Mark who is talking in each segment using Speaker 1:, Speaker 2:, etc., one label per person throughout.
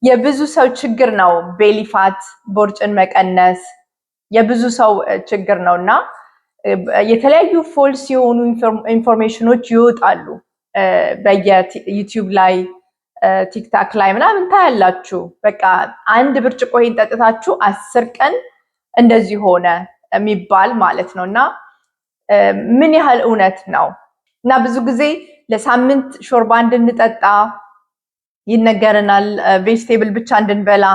Speaker 1: የብዙ ሰው ችግር ነው ቤሊፋት ቦርጭን መቀነስ የብዙ ሰው ችግር ነውና የተለያዩ ፎልስ የሆኑ ኢንፎርሜሽኖች ይወጣሉ በየዩቲዩብ ላይ ቲክታክ ላይ ምናምን ታያላችሁ በቃ አንድ ብርጭቆ ይሄን ጠጥታችሁ 10 ቀን እንደዚህ ሆነ የሚባል ማለት ነውና ምን ያህል እውነት ነው እና ብዙ ጊዜ ለሳምንት ሾርባ እንድንጠጣ ይነገረናል ቬጅቴብል ብቻ እንድንበላ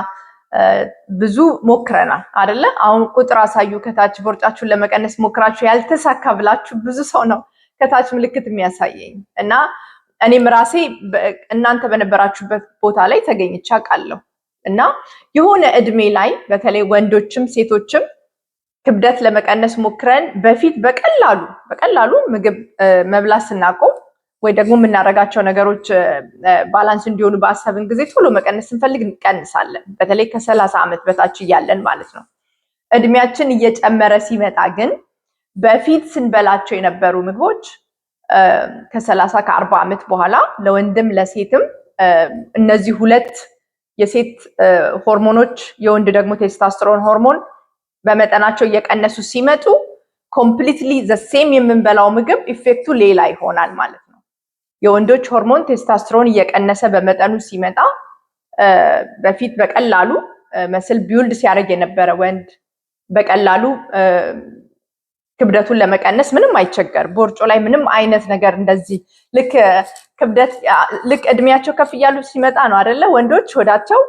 Speaker 1: ብዙ ሞክረናል አይደለ አሁን ቁጥር አሳዩ ከታች ቦርጫችሁን ለመቀነስ ሞክራችሁ ያልተሳካ ብላችሁ ብዙ ሰው ነው ከታች ምልክት የሚያሳየኝ እና እኔም ራሴ እናንተ በነበራችሁበት ቦታ ላይ ተገኝቻ ቃለሁ እና የሆነ እድሜ ላይ በተለይ ወንዶችም ሴቶችም ክብደት ለመቀነስ ሞክረን በፊት በቀላሉ ምግብ መብላት ስናቆም ወይ ደግሞ የምናረጋቸው ነገሮች ባላንስ እንዲሆኑ በአሰብን ጊዜ ቶሎ መቀነስ ስንፈልግ እንቀንሳለን በተለይ ከ30 ዓመት በታች እያለን ማለት ነው እድሜያችን እየጨመረ ሲመጣ ግን በፊት ስንበላቸው የነበሩ ምግቦች ከ30 ከ40 ዓመት በኋላ ለወንድም ለሴትም እነዚህ ሁለት የሴት ሆርሞኖች የወንድ ደግሞ ቴስቶስትሮን ሆርሞን በመጠናቸው እየቀነሱ ሲመጡ ኮምፕሊትሊ ዘ ሴም የምንበላው ምግብ ኢፌክቱ ሌላ ይሆናል ማለት ነው የወንዶች ሆርሞን ቴስቶስትሮን እየቀነሰ በመጠኑ ሲመጣ በፊት በቀላሉ መስል ቢውልድ ሲያደርግ የነበረ ወንድ በቀላሉ ክብደቱን ለመቀነስ ምንም አይቸገር ቦርጮ ላይ ምንም አይነት ነገር እንደዚህ ልክ እድሜያቸው ከፍ እያሉ ሲመጣ ነው አይደለ ወንዶች ሆዳቸው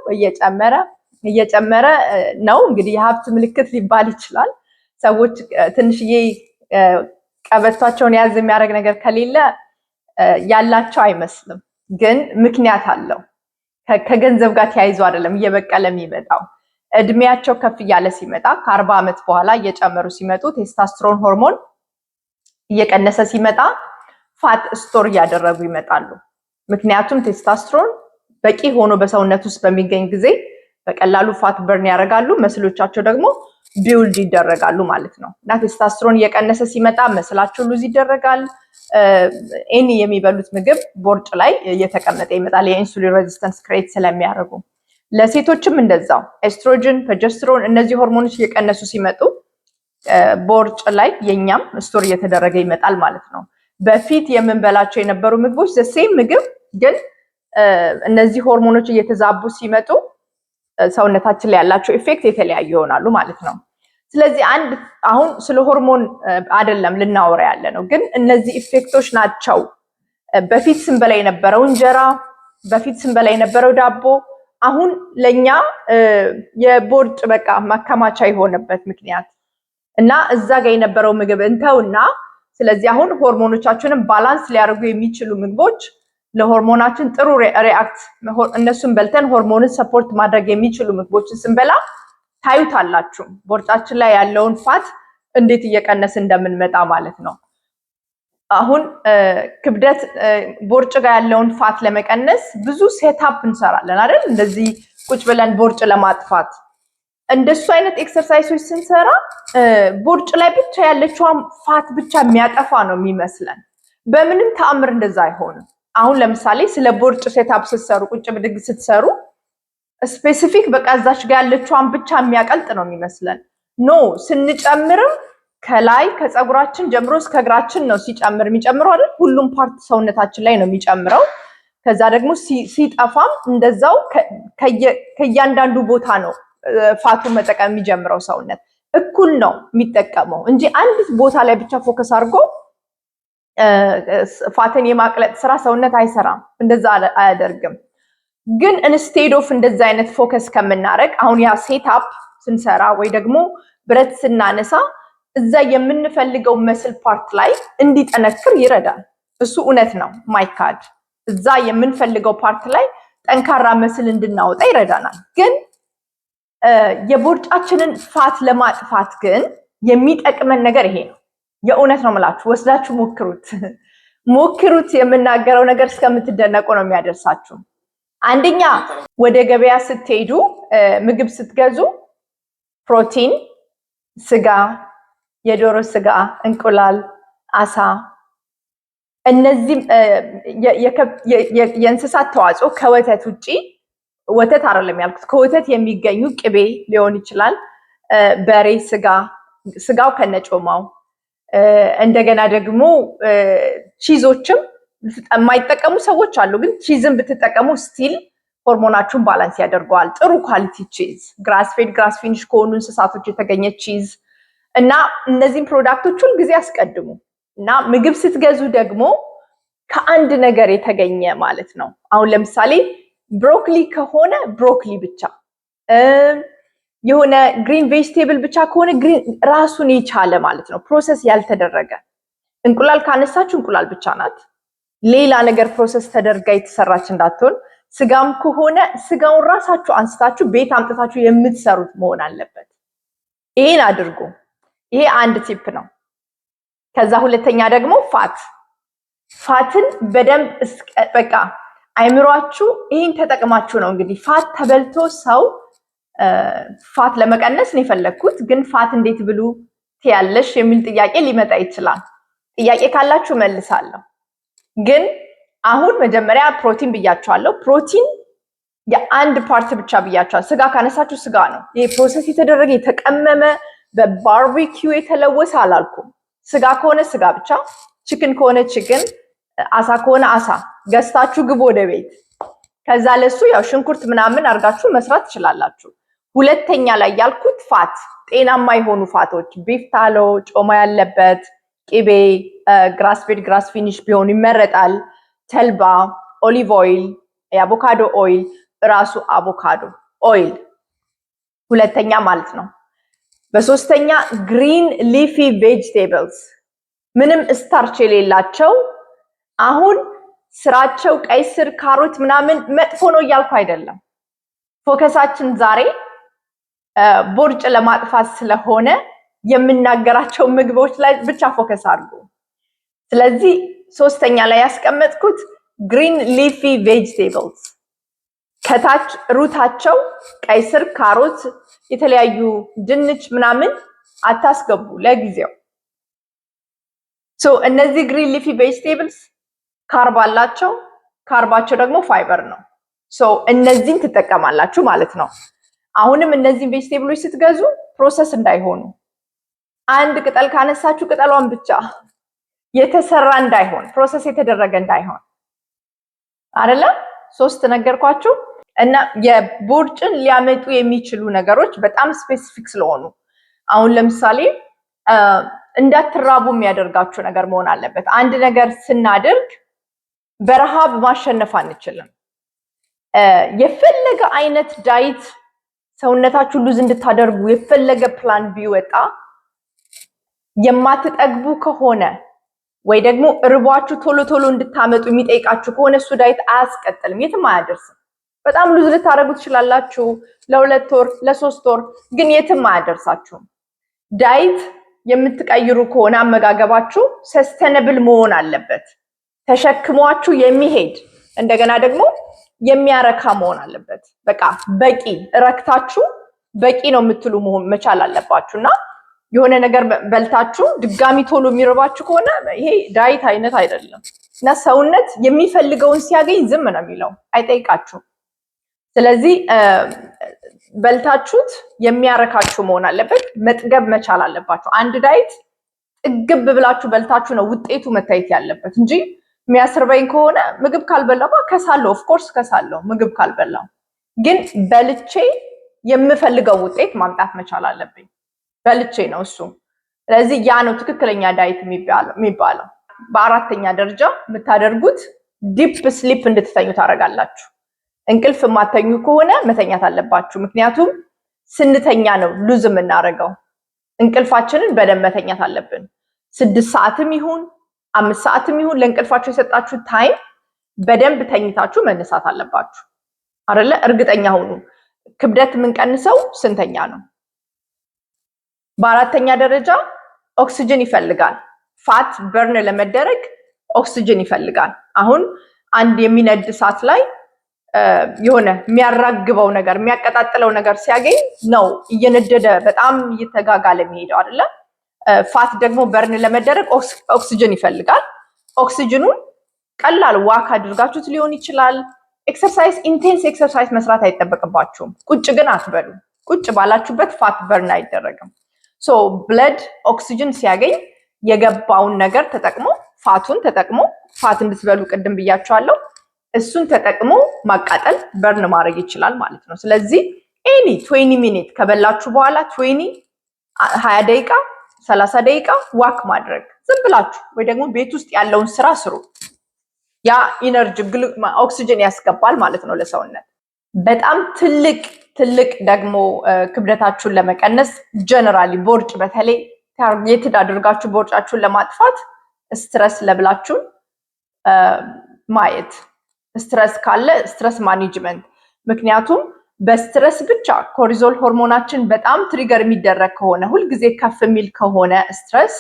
Speaker 1: እየጨመረ ነው እንግዲህ የሀብት ምልክት ሊባል ይችላል ሰዎች ትንሽዬ ቀበቷቸውን ያዝ የሚያደርግ ነገር ከሌለ ያላቸው አይመስልም ግን ምክንያት አለው ከገንዘብ ጋር ተያይዞ አይደለም እየበቀለ የሚመጣው እድሜያቸው ከፍ እያለ ሲመጣ ከ40 ዓመት በኋላ እየጨመሩ ሲመጡ ቴስቶስትሮን ሆርሞን እየቀነሰ ሲመጣ ፋት ስቶር እያደረጉ ይመጣሉ ምክንያቱም ቴስቶስትሮን በቂ ሆኖ በሰውነት ውስጥ በሚገኝ ጊዜ በቀላሉ ፋት በርን ያደርጋሉ መስሎቻቸው ደግሞ ቢውልድ ይደረጋሉ ማለት ነው እና ቴስቶስትሮን እየቀነሰ ሲመጣ መስላቸው ሉዝ ይደረጋል ኤኒ የሚበሉት ምግብ ቦርጭ ላይ እየተቀመጠ ይመጣል የኢንሱሊን ሬዚስተንስ ክሬት ስለሚያደርጉ ለሴቶችም እንደዛው ኤስትሮጅን ፕሮጀስትሮን እነዚህ ሆርሞኖች እየቀነሱ ሲመጡ ቦርጭ ላይ የኛም ስቶር እየተደረገ ይመጣል ማለት ነው በፊት የምንበላቸው የነበሩ ምግቦች ዘሴም ምግብ ግን እነዚህ ሆርሞኖች እየተዛቡ ሲመጡ ሰውነታችን ላይ ያላቸው ኢፌክት የተለያዩ ይሆናሉ ማለት ነው ስለዚህ አሁን ስለ ሆርሞን አይደለም ልናወራ ያለ ነው ግን እነዚህ ኢፌክቶች ናቸው በፊት ስንበላ የነበረው እንጀራ በፊት ስንበላ የነበረው ዳቦ አሁን ለኛ የቦርጭ በቃ ማከማቻ የሆነበት ምክንያት እና እዛ ጋር የነበረው ምግብ እንተውና ስለዚህ አሁን ሆርሞኖቻችንን ባላንስ ሊያደርጉ የሚችሉ ምግቦች ለሆርሞናችን ጥሩ ሪአክት እነሱን በልተን ሆርሞንን ሰፖርት ማድረግ የሚችሉ ምግቦችን ስንበላ ታዩታላችሁ ቦርጫችን ላይ ያለውን ፋት እንዴት እየቀነሰ እንደምንመጣ ማለት ነው አሁን ክብደት ቦርጭ ጋር ያለውን ፋት ለመቀነስ ብዙ ሴትአፕ እንሰራለን አይደል እንደዚህ ቁጭ ብለን ቦርጭ ለማጥፋት እንደሱ አይነት ኤክሰርሳይሶች ስንሰራ ቦርጭ ላይ ብቻ ያለችውን ፋት ብቻ የሚያጠፋ ነው የሚመስለን በምንም ተአምር እንደዛ አይሆንም አሁን ለምሳሌ ስለ ቦርጭ ሴትአፕ ስትሰሩ ቁጭ ብድግ ስትሰሩ ስፔሲፊክ በቃ እዛች ጋር ያለችውን ብቻ የሚያቀልጥ ነው የሚመስለን ኖ ስንጨምርም ከላይ ከፀጉራችን ጀምሮ እስከ እግራችን ነው የሚጨምረው አይደል ሁሉም ፓርት ሰውነታችን ላይ ነው የሚጨምረው ከዛ ደግሞ ሲጠፋም እንደዛው ከያንዳንዱ ቦታ ነው ፋቱን መጠቀም የሚጀምረው ሰውነት እኩል ነው የሚጠቀመው እንጂ አንድ ቦታ ላይ ብቻ ፎከስ አድርጎ ፋትን የማቅለጥ ስራ ሰውነት አይሰራም እንደዛ አያደርግም ግን ኢንስቴድ ኦፍ እንደዛ አይነት ፎከስ ከምናረግ አሁን ያ ሴትአፕ ስንሰራ ወይ ደግሞ ብረት ስናነሳ እዛ የምንፈልገው መስል ፓርት ላይ እንዲጠነክር ይረዳል እሱ እውነት ነው ማይካድ እዛ የምንፈልገው ፓርት ላይ ጠንካራ መስል እንድናወጣ ይረዳናል ግን የቦርጫችንን ፋት ለማጥፋት ግን የሚጠቅመን ነገር ይሄ ነው የእውነት ነው ማለት ወስዳችሁ ሞክሩት የምናገረው ነገር እስከምትደነቁ ነው የሚያደርሳችሁ አንደኛ ወደ ገበያ ስትሄዱ ምግብ ስትገዙ ፕሮቲን ስጋ የዶሮ ስጋ እንቁላል አሳ እነዚህ የእንስሳት ተዋጽኦ ከወተት ውጪ ወተት አይደለም ያልኩት፣ ከወተት የሚገኙ ቅቤ ሊሆን ይችላል፣ በሬ ስጋው ከነጮማው፣ እንደገና ደግሞ ቺዞችም የማይጠቀሙ ሰዎች አሉ። ግን ቺዝን ብትጠቀሙ ስቲል ሆርሞናችሁን ባላንስ ያደርገዋል። ጥሩ ኳሊቲ ቺዝ፣ ግራስ ፌድ ግራስ ፊኒሽ ከሆኑ እንስሳቶች የተገኘ ቺዝ እና እነዚህን ፕሮዳክቶች ሁልጊዜ አስቀድሙ እና ምግብ ስትገዙ ደግሞ ከአንድ ነገር የተገኘ ማለት ነው። አሁን ለምሳሌ ብሮኮሊ ከሆነ ብሮኮሊ ብቻ፣ የሆነ ግሪን ቬጅቴብል ብቻ ከሆነ ግሪን ራሱን የቻለ ማለት ነው፣ ፕሮሰስ ያልተደረገ። እንቁላል ካነሳችሁ እንቁላል ብቻ ናት፣ ሌላ ነገር ፕሮሰስ ተደርጋ የተሰራች እንዳትሆን። ስጋም ከሆነ ስጋውን ራሳችሁ አንስታችሁ ቤት አምጥታችሁ የምትሰሩት መሆን አለበት። ይሄን አድርጉ። ይሄ አንድ ቲፕ ነው። ከዛ ሁለተኛ ደግሞ ፋትን በደንብ በቃ አይምሯችሁ ይሄን ተጠቅማችሁ ነው እንግዲህ ፋት ተበልቶ ሰው ፋት ለመቀነስ ነው የፈለኩት፣ ግን ፋት እንዴት ብሉ ትያለሽ የሚል ጥያቄ ሊመጣ ይችላል። ጥያቄ ካላችሁ መልሳለሁ። ግን አሁን መጀመሪያ ፕሮቲን ብያችኋለሁ። ፕሮቲን የአንድ ፓርት ብቻ ብያችኋለሁ። ስጋ ካነሳችሁ ስጋ ነው። ይሄ ፕሮሰስ የተደረገ የተቀመመ በባርቢኪው የተለወሰ አላልኩም። ስጋ ከሆነ ስጋ ብቻ፣ ቺክን ከሆነ ቺክን፣ አሳ ከሆነ አሳ ገዝታችሁ ግቡ ወደ ቤት። ከዛ ለሱ ያው ሽንኩርት ምናምን አድርጋችሁ መስራት ትችላላችሁ። ሁለተኛ ላይ ያልኩት ፋት፣ ጤናማ የሆኑ ፋቶች ቢፍ ታሎ፣ ጮማ ያለበት ቅቤ፣ ግራስ ፌድ ግራስ ፊኒሽ ቢሆኑ ይመረጣል። ተልባ፣ ኦሊቭ ኦይል፣ የአቮካዶ ኦይል፣ ራሱ አቮካዶ ኦይል ሁለተኛ ማለት ነው። በሶስተኛ ግሪን ሊፊ ቬጅቴብልስ፣ ምንም ስታርች የሌላቸው። አሁን ስራቸው ቀይ ስር፣ ካሮት ምናምን መጥፎ ነው እያልኩ አይደለም። ፎከሳችን ዛሬ ቦርጭ ለማጥፋት ስለሆነ የምናገራቸው ምግቦች ላይ ብቻ ፎከስ አድርጉ። ስለዚህ ሶስተኛ ላይ ያስቀመጥኩት ግሪን ሊፊ ቬጅቴብልስ፣ ከታች ሩታቸው ቀይ ስር፣ ካሮት፣ የተለያዩ ድንች ምናምን አታስገቡ ለጊዜው። እነዚህ ግሪን ሊፊ ቬጅቴብልስ ካርብ አላቸው። ካርባቸው ደግሞ ፋይበር ነው። እነዚህን ትጠቀማላችሁ ማለት ነው። አሁንም እነዚህን ቬጅቴብሎች ስትገዙ ፕሮሰስ እንዳይሆኑ፣ አንድ ቅጠል ካነሳችሁ ቅጠሏን ብቻ የተሰራ እንዳይሆን፣ ፕሮሰስ የተደረገ እንዳይሆን አይደለም። 3 ነገርኳችሁ እና የቦርጭን ሊያመጡ የሚችሉ ነገሮች በጣም ስፔሲፊክ ስለሆኑ አሁን ለምሳሌ እንዳትራቡ የሚያደርጋችሁ ነገር መሆን አለበት። አንድ ነገር ስናደርግ በረሃብ ማሸነፍ አንችልም። የፈለገ አይነት ዳይት ሰውነታችሁ ሉዝ እንድታደርጉ የፈለገ ፕላን ቢወጣ የማትጠግቡ ከሆነ ወይ ደግሞ እርቧችሁ ቶሎ ቶሎ እንድታመጡ የሚጠይቃችሁ ከሆነ እሱ ዳይት አያስቀጥልም፣ የትም አያደርስም። በጣም ሉዝ ልታደርጉ ትችላላችሁ ለ2 ወር ለ3 ወር፣ ግን የትም አያደርሳችሁም። ዳይት የምትቀይሩ ከሆነ አመጋገባችሁ ሰስተነብል መሆን አለበት። ተሸክሟችሁ የሚሄድ እንደገና ደግሞ የሚያረካ መሆን አለበት። በቃ በቂ ረክታችሁ በቂ ነው የምትሉ መሆን መቻል አለባችሁና የሆነ ነገር በልታችሁ ድጋሚ ቶሎ የሚርባችሁ ከሆነ ይሄ ዳይት አይነት አይደለም እና ሰውነት የሚፈልገውን ሲያገኝ ዝም ነው የሚለው፣ አይጠይቃችሁም። ስለዚህ በልታችሁት የሚያረካችሁ መሆን አለበት። መጥገብ መቻል አለባችሁ። አንድ ዳይት ጥግብ ብላችሁ በልታችሁ ነው ውጤቱ መታየት ያለበት እንጂ የሚያስርበኝ ከሆነ ምግብ ካልበላማ ከሳለሁ፣ ኦፍኮርስ ከሳለሁ ምግብ ካልበላው፣ ግን በልቼ የምፈልገው ውጤት ማምጣት መቻል አለብኝ። በልቼ ነው እሱ። ስለዚህ ያ ነው ትክክለኛ ዳይት የሚባለው። በአራተኛ ደረጃ የምታደርጉት ዲፕ ስሊፕ እንድትተኙ ታደርጋላችሁ። እንቅልፍ የማተኙ ከሆነ መተኛት አለባችሁ። ምክንያቱም ስንተኛ ነው ሉዝ የምናደርገው። እንቅልፋችንን በደንብ መተኛት አለብን። 6 ሰዓትም ይሁን 5 ሰዓትም ይሁን ለእንቅልፋችሁ የሰጣችሁ ታይም በደንብ ተኝታችሁ መነሳት አለባችሁ አይደለ? እርግጠኛ ሁኑ። ክብደት የምንቀንሰው ስንተኛ ነው? በአራተኛ ደረጃ ኦክሲጅን ይፈልጋል። ፋት በርን ለመደረግ ኦክሲጅን ይፈልጋል። አሁን አንድ የሚነድ እሳት ላይ የሆነ የሚያራግበው ነገር የሚያቀጣጥለው ነገር ሲያገኝ ነው እየነደደ በጣም እየተጋጋለ የሚሄደው አይደለ? ፋት ደግሞ በርን ለመደረግ ኦክሲጅን ይፈልጋል። ኦክሲጅኑን ቀላል ዋክ አድርጋችሁት ሊሆን ይችላል፣ ኤክሰርሳይዝ ኢንቴንስ ኤክሰርሳይዝ መስራት አይጠበቅባችሁም። ቁጭ ግን አትበሉ። ቁጭ ባላችሁበት ፋት በርን አይደረግም። ሶ ብለድ ኦክሲጅን ሲያገኝ የገባውን ነገር ተጠቅሞ ፋቱን ተጠቅሞ ፋት እንድትበሉ ቅድም ብያችኋለሁ። እሱን ተጠቅሞ ማቃጠል በርን ማድረግ ይችላል ማለት ነው። ስለዚህ ኤኒ 20 ሚኒት ከበላችሁ በኋላ 20 ደቂቃ 30 ደቂቃ ዋክ ማድረግ ዝም ብላችሁ ወይ ደግሞ ቤት ውስጥ ያለውን ስራ ስሩ። ያ ኢነርጂ ኦክሲጅን ያስገባል ማለት ነው ለሰውነት። በጣም ትልቅ ደግሞ ክብደታችሁን ለመቀነስ ጀነራሊ ቦርጭ በተለይ ታርጌትድ አድርጋችሁ ቦርጫችሁን ለማጥፋት ስትረስ ለብላችሁን ማየት። ስትረስ ካለ ስትረስ ማኔጅመንት። ምክንያቱም በስትረስ ብቻ ኮርቲዞል ሆርሞናችን በጣም ትሪገር የሚደረግ ከሆነ ሁልጊዜ ከፍ የሚል ከሆነ ስትረስ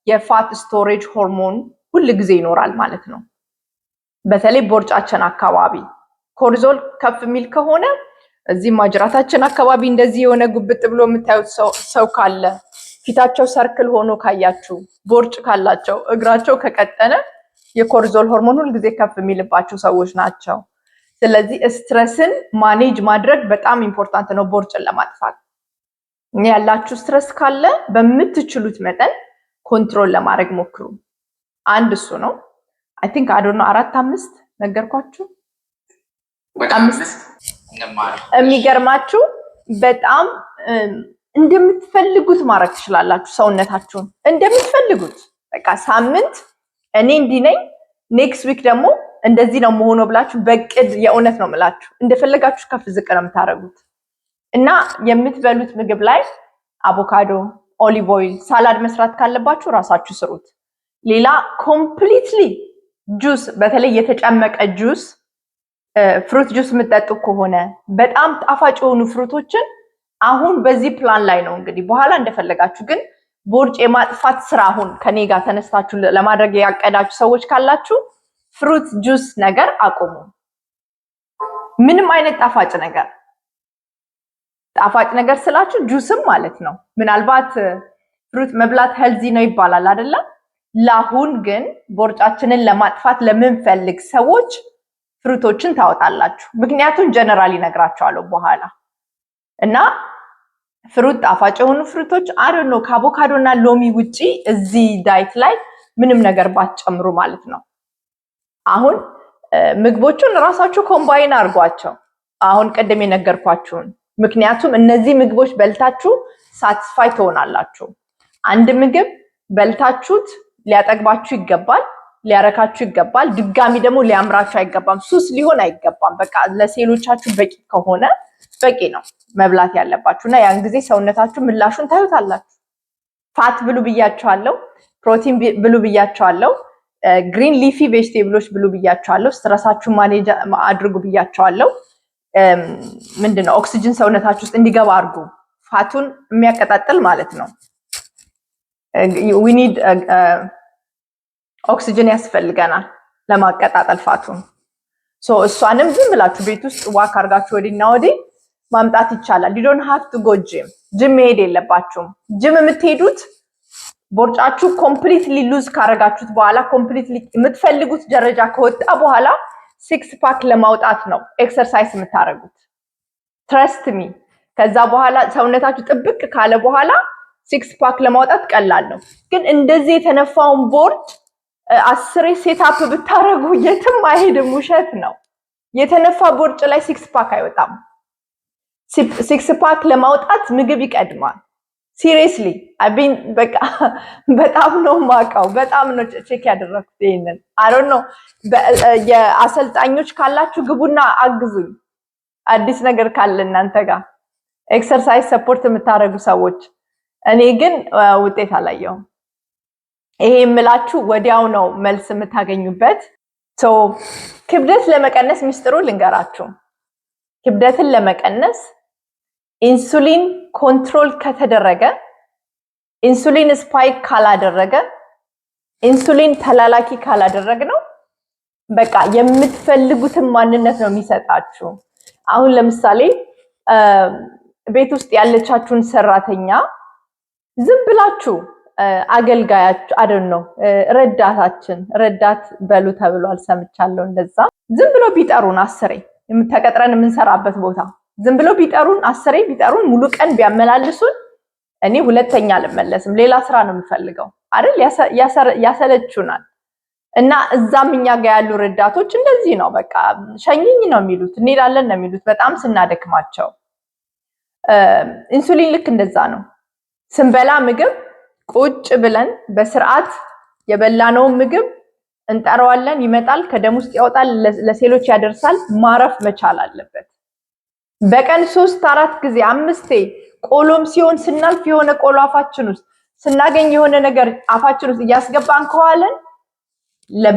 Speaker 1: የፋት ስቶሬጅ ሆርሞን ሁልጊዜ ይኖራል ማለት ነው። በተለይ ቦርጫችን አካባቢ ኮርቲዞል ከፍ የሚል ከሆነ እዚህ ማጅራታችን አካባቢ እንደዚህ የሆነ ጉብጥ ብሎ የምታዩት ሰው ካለ ፊታቸው ሰርክል ሆኖ ካያችሁ ቦርጭ ካላቸው እግራቸው ከቀጠነ የኮርቲዞል ሆርሞን ሁልጊዜ ከፍ የሚልባቸው ሰዎች ናቸው። ስለዚህ ስትረስን ማኔጅ ማድረግ በጣም ኢምፖርታንት ነው ቦርጭን ለማጥፋት። ያላችሁ ስትረስ ካለ በምትችሉት መጠን ኮንትሮል ለማድረግ ሞክሩ። አንድ እሱ ነው። አይ ቲንክ አይ ዶንት ኖ 4-5 ነገርኳችሁ። የሚገርማችሁ በጣም እንደምትፈልጉት ማድረግ ትችላላችሁ። ሰውነታችሁን እንደምትፈልጉት በቃ ሳምንት እኔ እንዲህ ነኝ ኔክስት ዊክ ደግሞ እንደዚህ ነው መሆኑ ብላችሁ በቅድ የእውነት ነው የምላችሁ እንደፈለጋችሁ ከፍ ዝቅ ነው የምታደርጉት። እና የምትበሉት ምግብ ላይ አቮካዶ፣ ኦሊቭ ኦይል፣ ሳላድ መስራት ካለባችሁ ራሳችሁ ስሩት። ሌላ ኮምፕሊትሊ ጁስ፣ በተለይ የተጨመቀ ጁስ፣ ፍሩት ጁስ የምትጠጡ ከሆነ በጣም ጣፋጭ የሆኑ ፍሩቶችን አሁን በዚህ ፕላን ላይ ነው እንግዲህ በኋላ እንደፈለጋችሁ ግን ቦርጭ የማጥፋት ስራ አሁን ከኔ ጋር ተነስታችሁ ለማድረግ ያቀዳችሁ ሰዎች ካላችሁ ፍሩት ጁስ ነገር አቁሙ። ምንም አይነት ጣፋጭ ነገር ስላችሁ ጁስም ማለት ነው። ምናልባት ፍሩት መብላት ሄልዚ ነው ይባላል አይደለም? ለአሁን ግን ቦርጫችንን ለማጥፋት ለምንፈልግ ሰዎች ፍሩቶችን ታወጣላችሁ። ምክንያቱም ጀነራሊ ነግራችኋለሁ በኋላ። እና ፍሩት ጣፋጭ የሆኑ ፍሩቶች አዶኖ ከአቮካዶ እና ሎሚ ውጪ እዚህ ዳይት ላይ ምንም ነገር ባትጨምሩ ማለት ነው። አሁን ምግቦቹን ራሳችሁ ኮምባይን አድርጓቸው አሁን ቀደም የነገርኳችሁን። ምክንያቱም እነዚህ ምግቦች በልታችሁ ሳቲስፋይ ትሆናላችሁ። አንድ ምግብ በልታችሁት ሊያጠግባችሁ ይገባል፣ ሊያረካችሁ ይገባል። ድጋሚ ደግሞ ሊያምራችሁ አይገባም፣ ሱስ ሊሆን አይገባም። በቃ ለሴሎቻችሁ በቂ ከሆነ በቂ ነው መብላት ያለባችሁ እና ያን ጊዜ ሰውነታችሁ ምላሹን ታዩታላችሁ። ፋት ብሉ ብያችኋለሁ፣ ፕሮቲን ብሉ ብያችኋለሁ፣ ግሪን ሊፊ ቬጅቴብሎች ብሉ ብያችኋለሁ፣ ስትረሳችሁን ማኔጅ አድርጉ ብያችኋለሁ። ምንድነው ኦክሲጅን ሰውነታችሁ ውስጥ እንዲገባ አድርጉ፣ ፋቱን የሚያቀጣጥል ማለት ነው። we need ኦክሲጅን ያስፈልገናል ለማቀጣጠል ፋቱን። እሷንም ዝም ብላችሁ ቤት ውስጥ ዋክ አድርጋችሁ ወዲና ወዲህ ማምጣት ይቻላል። you don't have to go ጂም መሄድ የለባችሁም። ጂም የምትሄዱት ቦርጫችሁ ኮምፕሊትሊ ሉዝ ካረጋችሁት በኋላ ኮምፕሊትሊ የምትፈልጉት ደረጃ ከወጣ በኋላ 6 ፓክ ለማውጣት ነው ኤክሰርሳይዝ የምታረጉት። ትረስት ሚ። ከዛ በኋላ ሰውነታችሁ ጥብቅ ካለ በኋላ 6 ፓክ ለማውጣት ቀላል ነው። ግን እንደዚህ የተነፋውን ቦርድ 10 ሴት አፕ ብታረጉ የትም አይሄድም። ውሸት ነው። የተነፋ ቦርጭ ላይ 6 ፓክ አይወጣም። 6 ፓክ ለማውጣት ምግብ ይቀድማል። ሲሪየስሊ አቢን በቃ በጣም ነው ማውቀው፣ በጣም ነው ቼክ ያደረኩት ይሄንን። አይ ዶንት ኖ የአሰልጣኞች ካላችሁ ግቡና አግዙኝ፣ አዲስ ነገር ካለ እናንተ ጋር ኤክሰርሳይዝ ሰፖርት የምታረጉ ሰዎች። እኔ ግን ውጤት አላየሁም። ይሄ የምላችሁ ወዲያው ነው መልስ የምታገኙበት። ክብደት ለመቀነስ ሚስጥሩ ልንገራችሁ። ክብደትን ለመቀነስ ኢንሱሊን ኮንትሮል ከተደረገ፣ ኢንሱሊን ስፓይክ ካላደረገ፣ ኢንሱሊን ተላላኪ ካላደረግ ነው በቃ የምትፈልጉትን ማንነት ነው የሚሰጣችሁ። አሁን ለምሳሌ ቤት ውስጥ ያለቻችሁን ሰራተኛ ዝም ብላችሁ አገልጋያችሁ አይደል ነው ረዳታችን ረዳት በሉ ተብሏል ሰምቻለሁ። እንደዛ ዝም ብሎ ቢጠሩን አስሬ ተቀጥረን የምንሰራበት ቦታ ዝም ብሎ ቢጠሩን አስሬ ቢጠሩን ሙሉ ቀን ቢያመላልሱን እኔ ሁለተኛ አልመለስም፣ ሌላ ስራ ነው የምፈልገው አይደል? ያሰለቹናል። እና እዛም እኛ ጋር ያሉ ረዳቶች እንደዚህ ነው፣ በቃ ሸኝኝ ነው የሚሉት፣ እንሄዳለን ነው የሚሉት በጣም ስናደክማቸው። ኢንሱሊን ልክ እንደዛ ነው። ስንበላ ምግብ ቁጭ ብለን በስርዓት የበላነውን ምግብ እንጠራዋለን፣ ይመጣል፣ ከደም ውስጥ ያወጣል፣ ለሴሎች ያደርሳል። ማረፍ መቻል አለበት። በቀን 3-4 ጊዜ 5 ቆሎም ሲሆን ስናልፍ የሆነ ቆሎ አፋችን ውስጥ ስናገኝ የሆነ ነገር አፋችን ውስጥ እያስገባን ከዋለን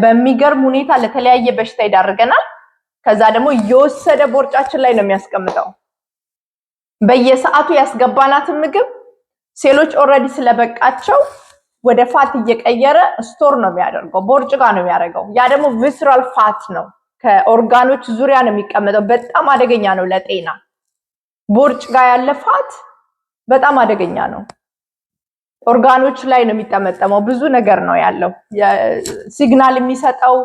Speaker 1: በሚገርም ሁኔታ ለተለያየ በሽታ ይዳርገናል። ከዛ ደግሞ እየወሰደ ቦርጫችን ላይ ነው የሚያስቀምጠው። በየሰዓቱ ያስገባናትን ምግብ ሴሎች ኦልሬዲ ስለበቃቸው ወደ ፋት እየቀየረ ስቶር ነው የሚያደርገው፣ ቦርጭ ጋር ነው የሚያደርገው። ያ ደግሞ ቪስራል ፋት ነው፣ ከኦርጋኖች ዙሪያ ነው የሚቀመጠው። በጣም አደገኛ ነው ለጤና። ቦርጭ ጋር ያለ ፋት በጣም አደገኛ ነው። ኦርጋኖች ላይ ነው የሚጠመጠመው። ብዙ ነገር ነው ያለው። ሲግናል የሚሰጠው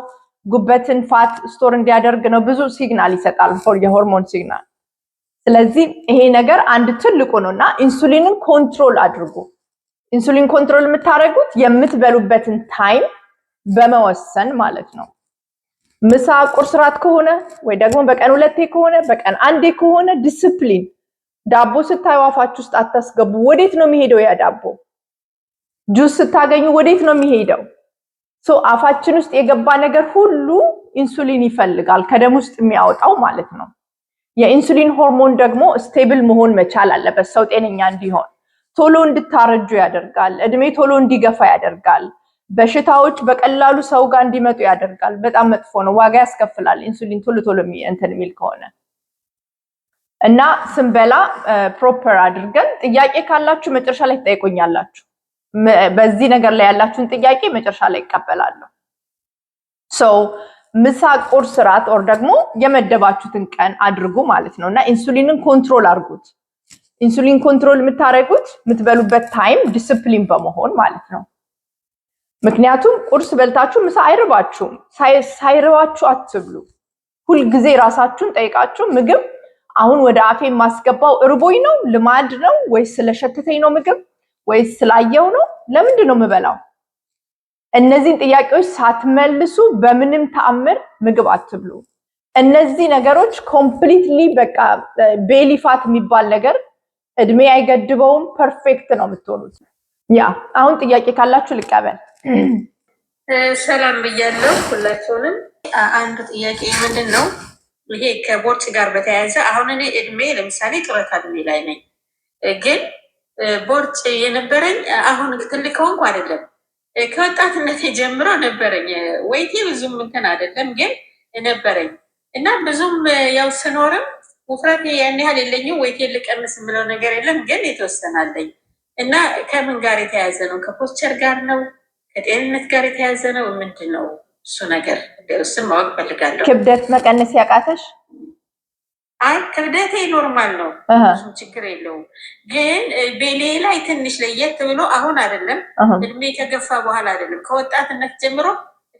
Speaker 1: ጉበትን ፋት ስቶር እንዲያደርግ ነው። ብዙ ሲግናል ይሰጣል፣ የሆርሞን ሲግናል። ስለዚህ ይሄ ነገር አንድ ትልቁ ነውና ኢንሱሊንን ኮንትሮል አድርጉ። ኢንሱሊን ኮንትሮል የምታደርጉት የምትበሉበትን ታይም በመወሰን ማለት ነው። ምሳ፣ ቁርስ፣ ራት ከሆነ ወይ ደግሞ በቀን 2 ከሆነ በቀን 1 ከሆነ ዲሲፕሊን። ዳቦ ስታዩ አፋችሁ ውስጥ አታስገቡ። ወዴት ነው የሚሄደው ያ ዳቦ? ጁስ ስታገኙ ወዴት ነው የሚሄደው? አፋችን ውስጥ የገባ ነገር ሁሉ ኢንሱሊን ይፈልጋል፣ ከደም ውስጥ የሚያወጣው ማለት ነው። የኢንሱሊን ሆርሞን ደግሞ ስቴብል መሆን መቻል አለበት ሰው ጤነኛ እንዲሆን። ቶሎ እንድታረጁ ያደርጋል፣ እድሜ ቶሎ እንዲገፋ ያደርጋል፣ በሽታዎች በቀላሉ ሰው ጋር እንዲመጡ ያደርጋል። በጣም መጥፎ ነው፣ ዋጋ ያስከፍላል ኢንሱሊን ቶሎ እንትን የሚል ከሆነ እና ስንበላ ፕሮፐር አድርገን። ጥያቄ ካላችሁ መጨረሻ ላይ ትጠይቁኛላችሁ። በዚህ ነገር ላይ ያላችሁን ጥያቄ መጨረሻ ላይ ይቀበላለሁ። ምሳ፣ ቁርስ፣ ራት ኦር ደግሞ የመደባችሁትን ቀን አድርጉ ማለት ነው። እና ኢንሱሊንን ኮንትሮል አድርጉት። ኢንሱሊን ኮንትሮል የምታደርጉት የምትበሉበት ታይም ዲሲፕሊን በመሆን ማለት ነው። ምክንያቱም ቁርስ በልታችሁ ምሳ አይርባችሁም። ሳይርባችሁ አትብሉ። ሁልጊዜ ራሳችሁን ጠይቃችሁ ምግብ አሁን ወደ አፌ የማስገባው እርቦኝ ነው፣ ልማድ ነው ወይስ ስለሸተተኝ ነው ምግብ ወይስ ስላየው ነው? ለምንድን ነው የምበላው? እነዚህን ጥያቄዎች ሳትመልሱ በምንም ተአምር ምግብ አትብሉ። እነዚህ ነገሮች ኮምፕሊትሊ በቃ ቤሊ ፋት የሚባል ነገር እድሜ አይገድበውም። ፐርፌክት ነው የምትሆኑት። ያ አሁን ጥያቄ ካላችሁ ልቀበል።
Speaker 2: ሰላም ብያለሁ ሁላችሁንም። አንዱ ጥያቄ ምንድን ነው ይሄ ከቦርጭ ጋር በተያያዘ አሁን እኔ እድሜ ለምሳሌ ጡረታ እድሜ ላይ ነኝ፣ ግን ቦርጭ የነበረኝ አሁን ትልቅ ከሆንኩ አይደለም፣ ከወጣትነት ጀምሮ ነበረኝ። ወይቴ ብዙም እንትን አይደለም ግን ነበረኝ እና ብዙም ያው ስኖርም ውፍረቴ ያን ያህል የለኝም። ወይቴ ልቀንስ የምለው ነገር የለም፣ ግን የተወሰናለኝ እና ከምን ጋር የተያያዘ ነው? ከፖስቸር ጋር ነው? ከጤንነት ጋር የተያያዘ ነው? ምንድን ነው እሱ ነገር? እሱን ማወቅ ፈልጋለሁ።
Speaker 1: ክብደት መቀነስ ያቃተሽ?
Speaker 2: አይ ክብደቴ ኖርማል ነው፣ ብዙም ችግር የለውም። ግን ቤሌ ላይ ትንሽ ለየት ብሎ አሁን አይደለም፣ እድሜ ከገፋ በኋላ አይደለም፣ ከወጣትነት ጀምሮ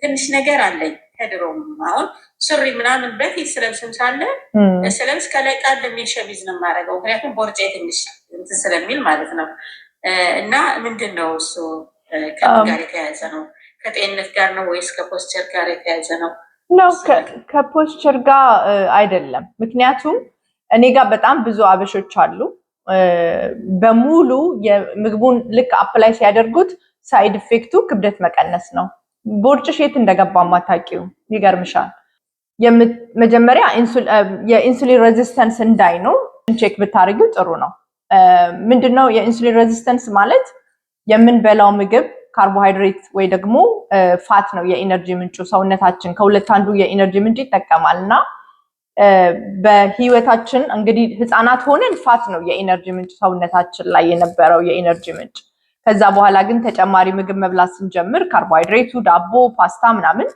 Speaker 2: ትንሽ ነገር አለኝ። ከድሮም አሁን ሱሪ ምናምን በፊት ስለብስም ሳለ ስለብስ ከላይ ጣል የሚል ሸሚዝ ነው የማደርገው፣ ምክንያቱም ቦርጬ ትንሽ እንትን ስለሚል ማለት ነው። እና ምንድን ነው እሱ ከምን ጋር የተያያዘ ነው? ከጤንነት ጋር ነው ወይስ ከፖስቸር ጋር የተያያዘ ነው?
Speaker 1: ነው ከፖስቸር ጋር አይደለም። ምክንያቱም እኔ ጋር በጣም ብዙ አበሾች አሉ በሙሉ የምግቡን ልክ አፕላይ ሲያደርጉት ሳይድ ኢፌክቱ ክብደት መቀነስ ነው። ቦርጭሽ የት እንደገባ ማታውቂው ይገርምሻል። መጀመሪያ የኢንሱሊን ሬዚስተንስ እንዳይኖር ቼክ ብታደርጊው ጥሩ ነው። ምንድነው የኢንሱሊን ሬዚስተንስ ማለት? የምንበላው ምግብ ካርቦሃይድሬት ወይ ደግሞ ፋት ነው የኢነርጂ ምንጩ። ሰውነታችን ከሁለት አንዱ የኢነርጂ ምንጭ ይጠቀማል እና በህይወታችን እንግዲህ ህፃናት ሆነን ፋት ነው የኢነርጂ ምንጭ ሰውነታችን ላይ የነበረው የኢነርጂ ምንጭ። ከዛ በኋላ ግን ተጨማሪ ምግብ መብላት ስንጀምር ካርቦሃይድሬቱ፣ ዳቦ፣ ፓስታ ምናምን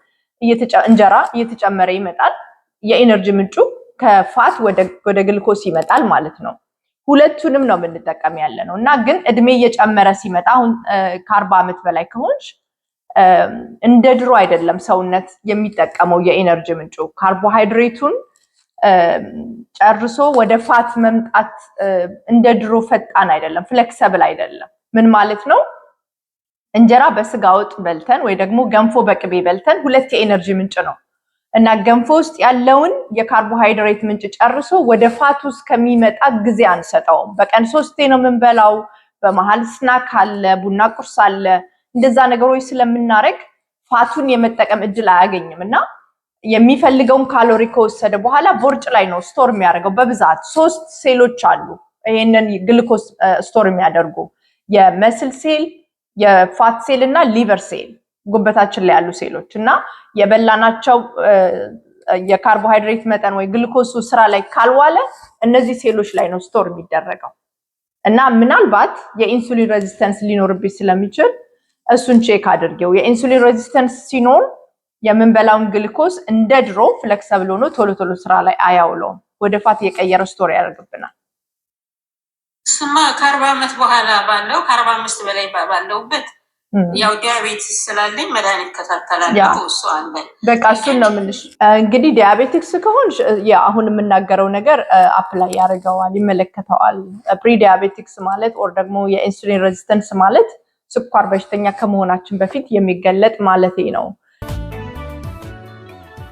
Speaker 1: እንጀራ እየተጨመረ ይመጣል። የኢነርጂ ምንጩ ከፋት ወደ ግልኮስ ይመጣል ማለት ነው። ሁለቱንም ነው የምንጠቀም ያለ ነው እና ግን እድሜ እየጨመረ ሲመጣ አሁን ከ40 ዓመት በላይ ከሆንሽ እንደ ድሮ አይደለም ሰውነት የሚጠቀመው የኤነርጂ ምንጩ ካርቦሃይድሬቱን ጨርሶ ወደ ፋት መምጣት እንደ ድሮ ፈጣን አይደለም፣ ፍሌክሲብል አይደለም። ምን ማለት ነው? እንጀራ በስጋ ወጥ በልተን ወይ ደግሞ ገንፎ በቅቤ በልተን ሁለት የኤነርጂ ምንጭ ነው እና ገንፎ ውስጥ ያለውን የካርቦሃይድሬት ምንጭ ጨርሶ ወደ ፋት ውስጥ ከሚመጣ ጊዜ አንሰጠውም። በቀን 3 ነው የምንበላው። በመሃል ስናክ አለ፣ ቡና ቁርስ አለ። እንደዛ ነገሮች ስለምናረግ ፋቱን የመጠቀም እድል አያገኝም እና የሚፈልገውን ካሎሪ ከወሰደ በኋላ ቦርጭ ላይ ነው ስቶር የሚያደርገው። በብዛት 3 ሴሎች አሉ ይሄንን ግሉኮስ ስቶር የሚያደርጉ የመስል ሴል፣ የፋት ሴል እና ሊቨር ሴል ጉበታችን ላይ ያሉ ሴሎች እና የበላናቸው የካርቦሃይድሬት መጠን ወይ ግሉኮሱ ስራ ላይ ካልዋለ እነዚህ ሴሎች ላይ ነው ስቶር የሚደረገው እና ምናልባት የኢንሱሊን ሬዚስተንስ ሊኖርብሽ ስለሚችል እሱን ቼክ አድርጌው። የኢንሱሊን ሬዚስተንስ ሲኖር የምንበላውን ግሉኮስ እንደ ድሮ ፍሌክሲብል ሆኖ ቶሎ ቶሎ ስራ ላይ አያውለውም፣ ወደ ፋት የቀየረ ስቶር ያደርግብናል።
Speaker 2: ስማ ከ40 ዓመት በኋላ ባለው ከ45 በላይ ባለውበት ያው ዲያቤቲስ ስላለኝ መድኃኒት ከታተላለሁ። እሱ አለ
Speaker 1: በቃ እሱን ነው የምልሽ። እንግዲህ ዲያቤቲክስ ከሆንሽ አሁን የምናገረው ነገር አፕላይ ያደርገዋል፣ ይመለከተዋል። ፕሪ ዲያቤቲክስ ማለት ኦር ደግሞ የኢንሱሊን ሬዚስተንስ ማለት ስኳር በሽተኛ ከመሆናችን በፊት የሚገለጥ ማለት ነው።